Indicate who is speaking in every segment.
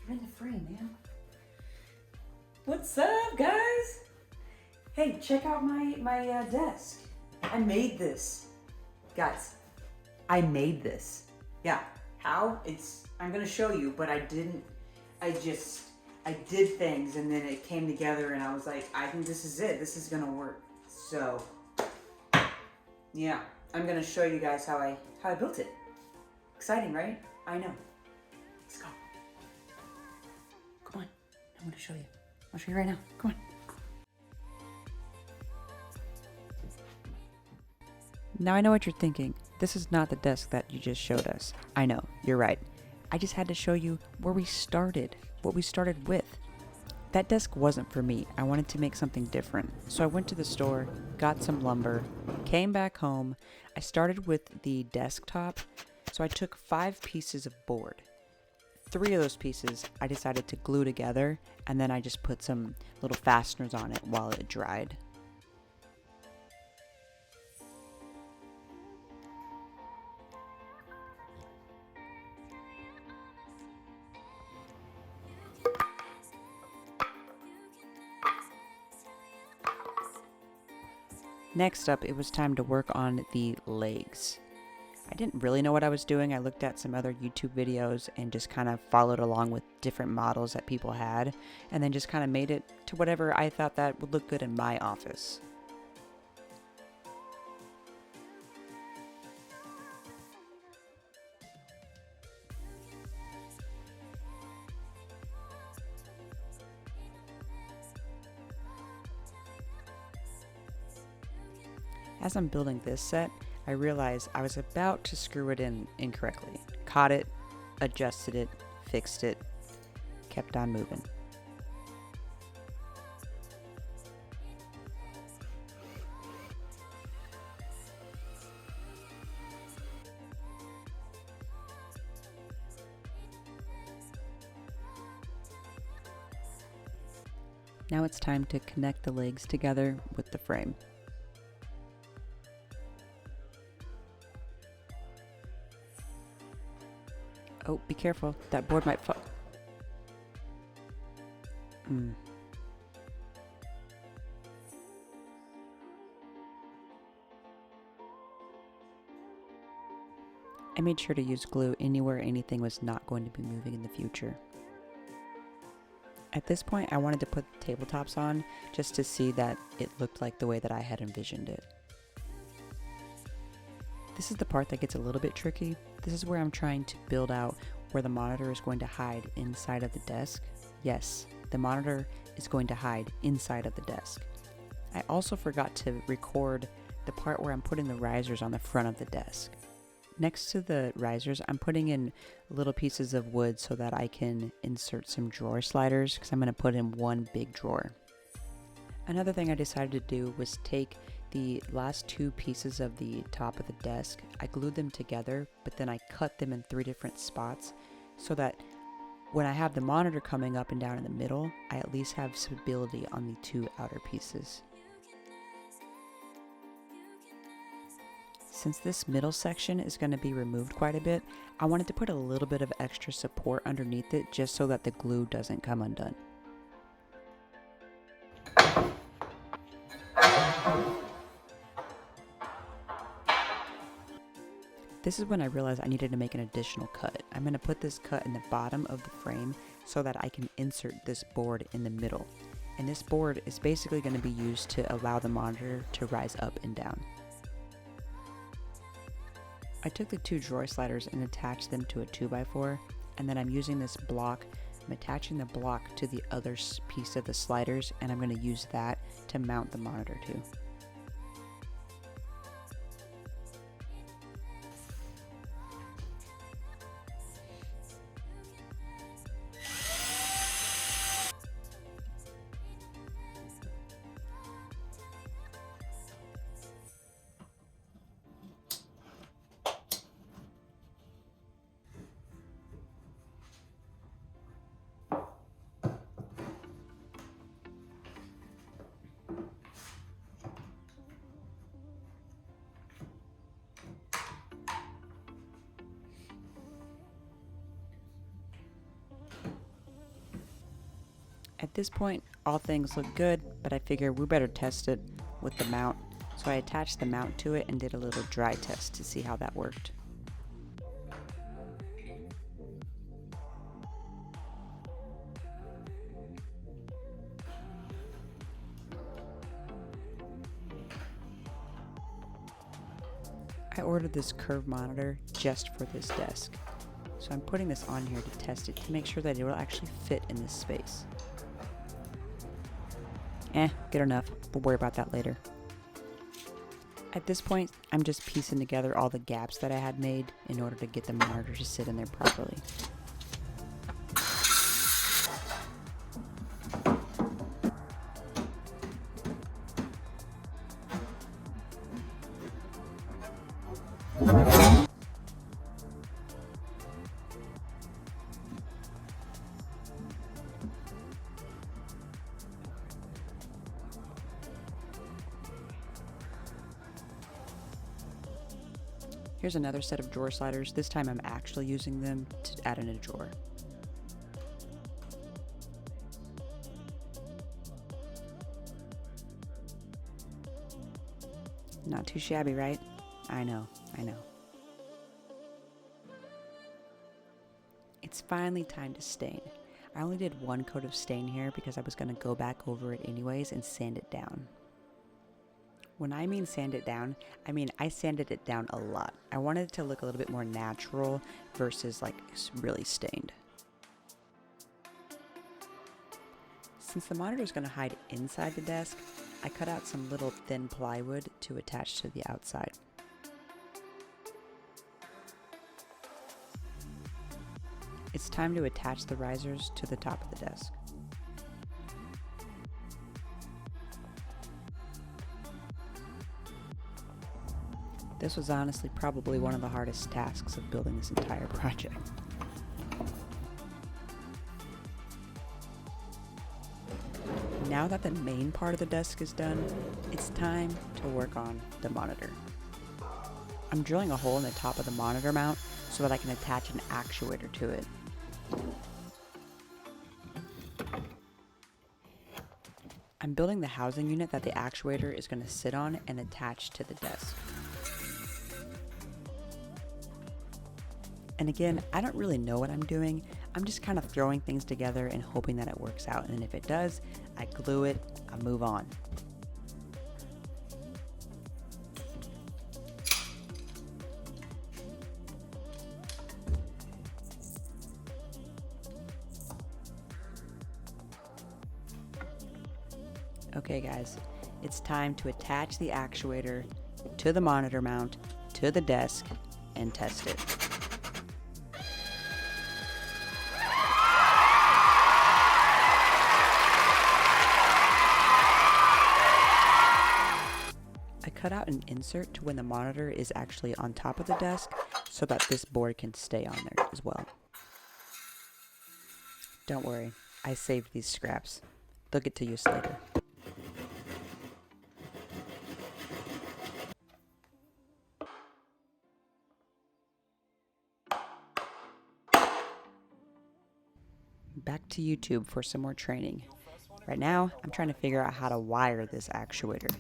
Speaker 1: You're in the frame, man. What's up, guys? Hey, check out my desk. I made this. Guys, I made this. Yeah, how? I'm gonna show you, but I didn't, I did things and then it came together and I was like, I think this is it. This is gonna work. So, yeah, I'm gonna show you guys how I built it. Exciting, right? I know. Let's go. Come on, I'm gonna show you. I'll show you right now. Come on. Now I know what you're thinking. This is not the desk that you just showed us. I know, you're right. I just had to show you where we started, what we started with. That desk wasn't for me. I wanted to make something different. So I went to the store, got some lumber, came back home. I started with the desktop. So I took 5 pieces of board. 3 of those pieces I decided to glue together, and then I just put some little fasteners on it while it dried. Next up, it was time to work on the legs. I didn't really know what I was doing. I looked at some other YouTube videos and just kind of followed along with different models that people had, and then just kind of made it to whatever I thought that would look good in my office. As I'm building this set, I realized I was about to screw it in incorrectly. Caught it, adjusted it, fixed it, kept on moving. Now it's time to connect the legs together with the frame. Oh, be careful. That board might fall. I made sure to use glue anywhere anything was not going to be moving in the future. At this point, I wanted to put tabletops on just to see that it looked like the way that I had envisioned it. This is the part that gets a little bit tricky. This is where I'm trying to build out where the monitor is going to hide inside of the desk. Yes, the monitor is going to hide inside of the desk. I also forgot to record the part where I'm putting the risers on the front of the desk. Next to the risers, I'm putting in little pieces of wood so that I can insert some drawer sliders because I'm going to put in one big drawer. Another thing I decided to do was take the last 2 pieces of the top of the desk. I glued them together, but then I cut them in 3 different spots so that when I have the monitor coming up and down in the middle, I at least have stability on the 2 outer pieces. Since this middle section is going to be removed quite a bit, I wanted to put a little bit of extra support underneath it just so that the glue doesn't come undone. This is when I realized I needed to make an additional cut. I'm going to put this cut in the bottom of the frame so that I can insert this board in the middle. And this board is basically going to be used to allow the monitor to rise up and down. I took the 2 drawer sliders and attached them to a 2x4, and then I'm using this block. I'm attaching the block to the other piece of the sliders, and I'm going to use that to mount the monitor to. At this point, all things look good, but I figure we better test it with the mount. So I attached the mount to it and did a little dry test to see how that worked. I ordered this curved monitor just for this desk. So I'm putting this on here to test it to make sure that it will actually fit in this space. Good enough. We'll worry about that later. At this point, I'm just piecing together all the gaps that I had made in order to get the monitor to sit in there properly. Here's another set of drawer sliders. This time I'm actually using them to add in a drawer. Not too shabby, right? I know. It's finally time to stain. I only did one coat of stain here because I was going to go back over it anyways and sand it down. When I mean sand it down, I mean I sanded it down a lot. I wanted it to look a little bit more natural versus like really stained. Since the monitor is going to hide inside the desk, I cut out some little thin plywood to attach to the outside. It's time to attach the risers to the top of the desk. This was honestly probably one of the hardest tasks of building this entire project. Now that the main part of the desk is done, it's time to work on the monitor. I'm drilling a hole in the top of the monitor mount so that I can attach an actuator to it. I'm building the housing unit that the actuator is going to sit on and attach to the desk. And again, I don't really know what I'm doing. I'm just kind of throwing things together and hoping that it works out. And if it does, I glue it, I move on. Okay guys, it's time to attach the actuator to the monitor mount, to the desk, and test it. I cut out an insert to when the monitor is actually on top of the desk so that this board can stay on there as well. Don't worry, I saved these scraps. They'll get to use later. Back to YouTube for some more training. Right now, I'm trying to figure out how to wire this actuator.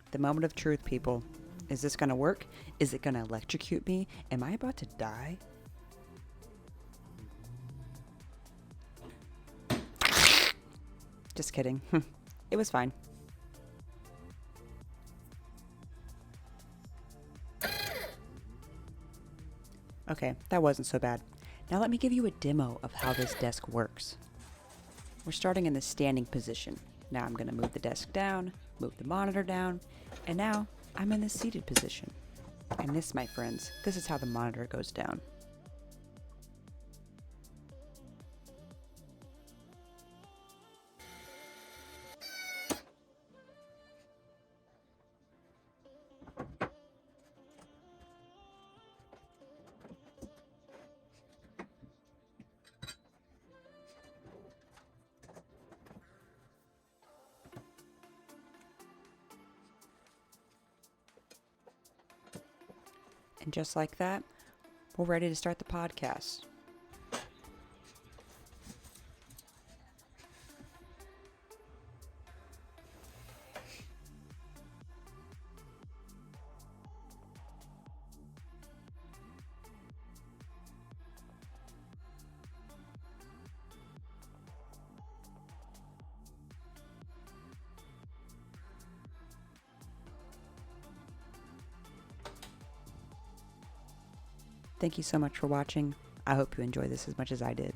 Speaker 1: The moment of truth, people. Is this gonna work? Is it gonna electrocute me? Am I about to die? Just kidding. It was fine. Okay, that wasn't so bad. Now let me give you a demo of how this desk works. We're starting in the standing position. Now I'm going to move the desk down, move the monitor down, and now I'm in the seated position. And this, my friends, this is how the monitor goes down. And just like that, we're ready to start the podcast. Thank you so much for watching. I hope you enjoyed this as much as I did.